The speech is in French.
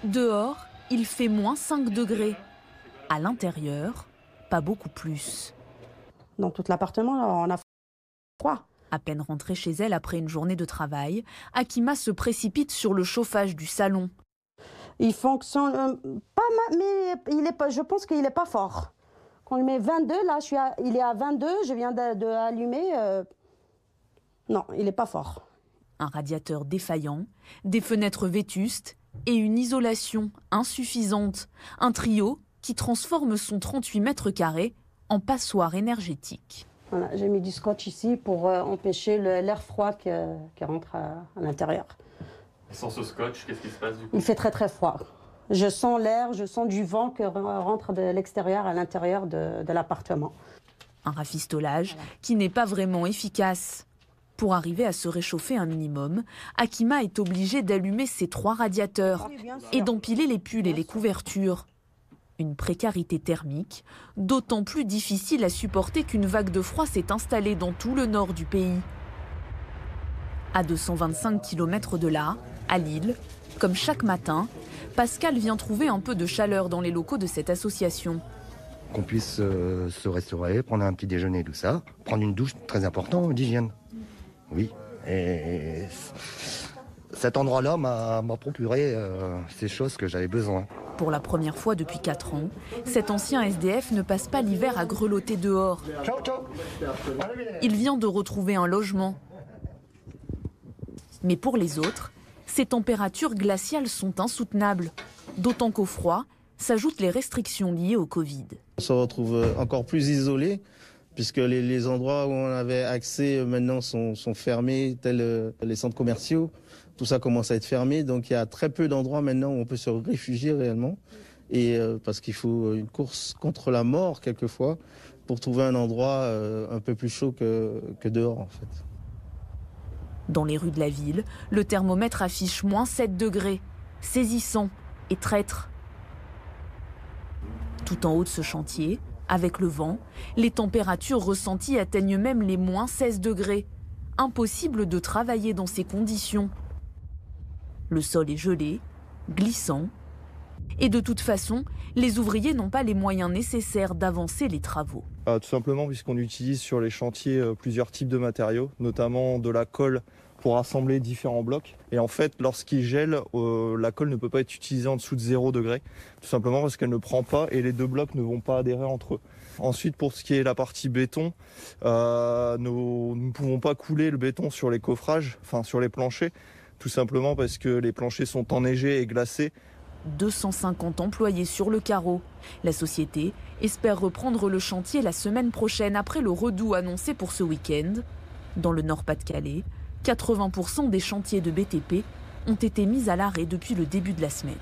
Dehors, il fait moins 5 degrés. À l'intérieur, pas beaucoup plus. Dans tout l'appartement, on a froid. À peine rentrée chez elle après une journée de travail, Hakima se précipite sur le chauffage du salon. Il fonctionne pas mal, mais je pense qu'il n'est pas fort. Quand il met 22, là, il est à 22, je viens d'allumer. Non, il n'est pas fort. Un radiateur défaillant, des fenêtres vétustes et une isolation insuffisante. Un trio qui transforme son 38 mètres carrés en passoire énergétique. Voilà, j'ai mis du scotch ici pour empêcher l'air froid qui rentre à l'intérieur. Sans ce scotch, qu'est-ce qui se passe du coup? Il fait très très froid. Je sens l'air, je sens du vent qui rentre de l'extérieur à l'intérieur de l'appartement. Un rafistolage qui n'est pas vraiment efficace. Pour arriver à se réchauffer un minimum, Hakima est obligée d'allumer ses 3 radiateurs et d'empiler les pulls et les couvertures. Une précarité thermique d'autant plus difficile à supporter qu'une vague de froid s'est installée dans tout le nord du pays. À 225 km de là, à Lille, comme chaque matin, Pascal vient trouver un peu de chaleur dans les locaux de cette association. Qu'on puisse se restaurer, prendre un petit déjeuner, tout ça, prendre une douche, très important, d'hygiène. Oui, et cet endroit-là m'a procuré ces choses que j'avais besoin. Pour la première fois depuis 4 ans, cet ancien SDF ne passe pas l'hiver à grelotter dehors. Ciao, ciao. Il vient de retrouver un logement. Mais pour les autres, ces températures glaciales sont insoutenables. D'autant qu'au froid s'ajoutent les restrictions liées au Covid. On se retrouve encore plus isolé, puisque les endroits où on avait accès maintenant sont fermés, tels les centres commerciaux. Tout ça commence à être fermé, donc il y a très peu d'endroits maintenant où on peut se réfugier réellement. Et parce qu'il faut une course contre la mort quelquefois pour trouver un endroit un peu plus chaud que dehors en fait. Dans les rues de la ville, le thermomètre affiche moins 7 degrés, saisissant et traître. Tout en haut de ce chantier, avec le vent, les températures ressenties atteignent même les moins 16 degrés. Impossible de travailler dans ces conditions. Le sol est gelé, glissant. Et de toute façon, les ouvriers n'ont pas les moyens nécessaires d'avancer les travaux. Tout simplement puisqu'on utilise sur les chantiers plusieurs types de matériaux, notamment de la colle pour assembler différents blocs. Et en fait, lorsqu'il gèle, la colle ne peut pas être utilisée en dessous de 0 degré, tout simplement parce qu'elle ne prend pas et les 2 blocs ne vont pas adhérer entre eux. Ensuite, pour ce qui est la partie béton, nous ne pouvons pas couler le béton sur les coffrages, enfin sur les planchers, tout simplement parce que les planchers sont enneigés et glacés. 250 employés sur le carreau. La société espère reprendre le chantier la semaine prochaine après le redout annoncé pour ce week-end. Dans le Nord-Pas-de-Calais, 80% des chantiers de BTP ont été mis à l'arrêt depuis le début de la semaine.